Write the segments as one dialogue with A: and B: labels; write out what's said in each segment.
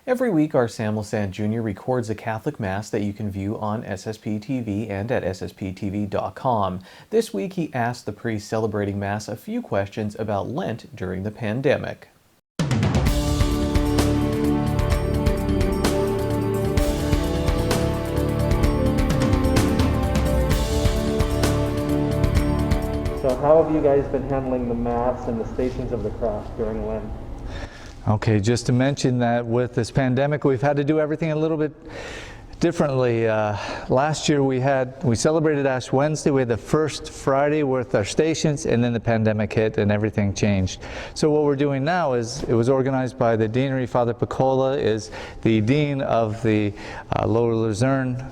A: Every week, our Sam Lassant Jr. records a Catholic Mass that you can view on SSPTV and at SSPTV.com. This week, he asked the priest celebrating Mass a few questions about Lent during the pandemic.
B: So how have you guys been handling the Mass and the Stations of the Cross during Lent?
C: Okay, just to mention that with this pandemic, we've had to do everything a little bit differently. Last year we celebrated Ash Wednesday. We had the first Friday with our stations, and then the pandemic hit and everything changed. So what we're doing now is, it was organized by the deanery. Father Piccola is the dean of the Lower Luzerne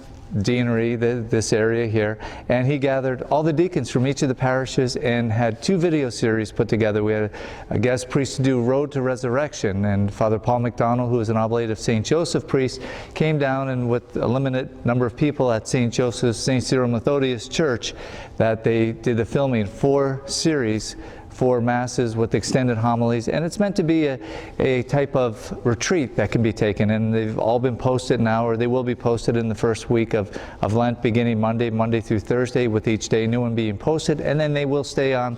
C: deanery, this area here, and he gathered all the deacons from each of the parishes and had two video series put together. We had a guest priest to do Road to Resurrection, and Father Paul McDonald, who is an oblate of St. Joseph priest, came down, and with a limited number of people at St. Joseph's, St. Cyril Methodius Church, that they did the filming, 4 series, 4 masses with extended homilies, and it's meant to be a type of retreat that can be taken, and they've all been posted now, or they will be posted in the first week of Lent, beginning Monday through Thursday, with each day new one being posted, and then they will stay on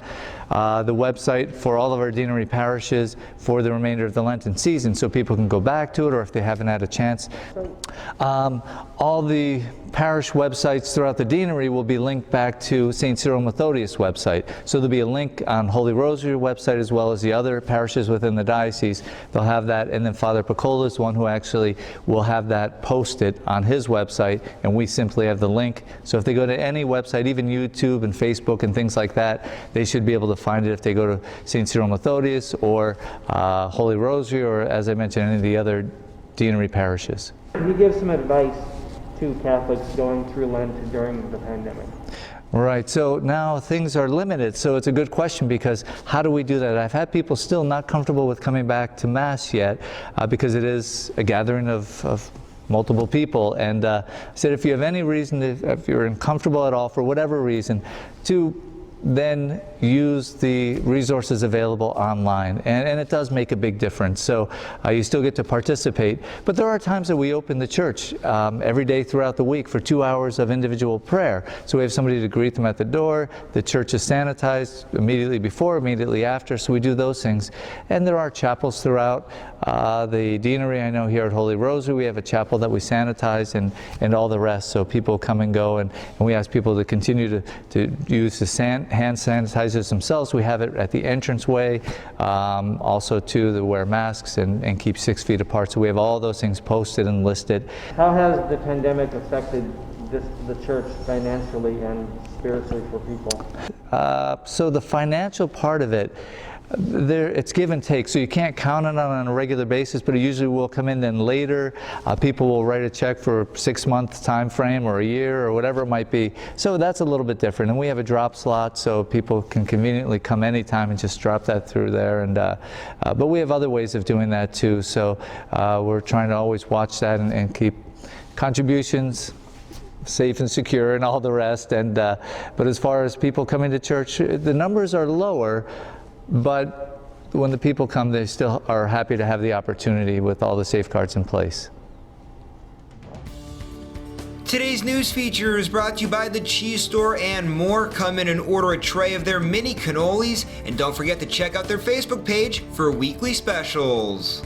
C: the website for all of our deanery parishes for the remainder of the Lenten season, so people can go back to it, or if they haven't had a chance. All the parish websites throughout the deanery will be linked back to St. Cyril Methodius' website. So there'll be a link on Holy Rosary website, as well as the other parishes within the diocese. They'll have that, and then Father Piccola is one who actually will have that posted on his website, and we simply have the link. So if they go to any website, even YouTube and Facebook and things like that, they should be able to find it if they go to St. Cyril Methodius or Holy Rosary, or, as I mentioned, any of the other deanery parishes.
B: Can you give some advice to Catholics going through Lent during the pandemic?
C: Right, so now things are limited, so it's a good question, because how do we do that? I've had people still not comfortable with coming back to Mass yet, because it is a gathering of multiple people, and I said, if you have any reason, if you're uncomfortable at all for whatever reason, to then use the resources available online, and it does make a big difference. So you still get to participate, but there are times that we open the church every day throughout the week for 2 hours of individual prayer. So we have somebody to greet them at the door. The church is sanitized immediately before, immediately after, so we do those things. And there are chapels throughout the deanery. I know here at Holy Rosary we have a chapel that we sanitize, and all the rest, so people come and go, and we ask people to continue to use the hand sanitizers themselves. We have it at the entranceway, also too, to wear masks and keep 6 feet apart. So we have all those things posted and listed.
B: How has the pandemic affected the church financially and spiritually for people?
C: So the financial part of it, it's give and take, so you can't count on it on a regular basis, but it usually will come in then later. People will write a check for a 6-month time frame, or a year, or whatever it might be. So that's a little bit different, and we have a drop slot, so people can conveniently come anytime and just drop that through there. And but we have other ways of doing that too, so we're trying to always watch that and keep contributions safe and secure and all the rest. And but as far as people coming to church, the numbers are lower, but when the people come, they still are happy to have the opportunity with all the safeguards in place.
D: Today's news feature is brought to you by the Cheese Store and more. Come in and order a tray of their mini cannolis, and don't forget to check out their Facebook page for weekly specials.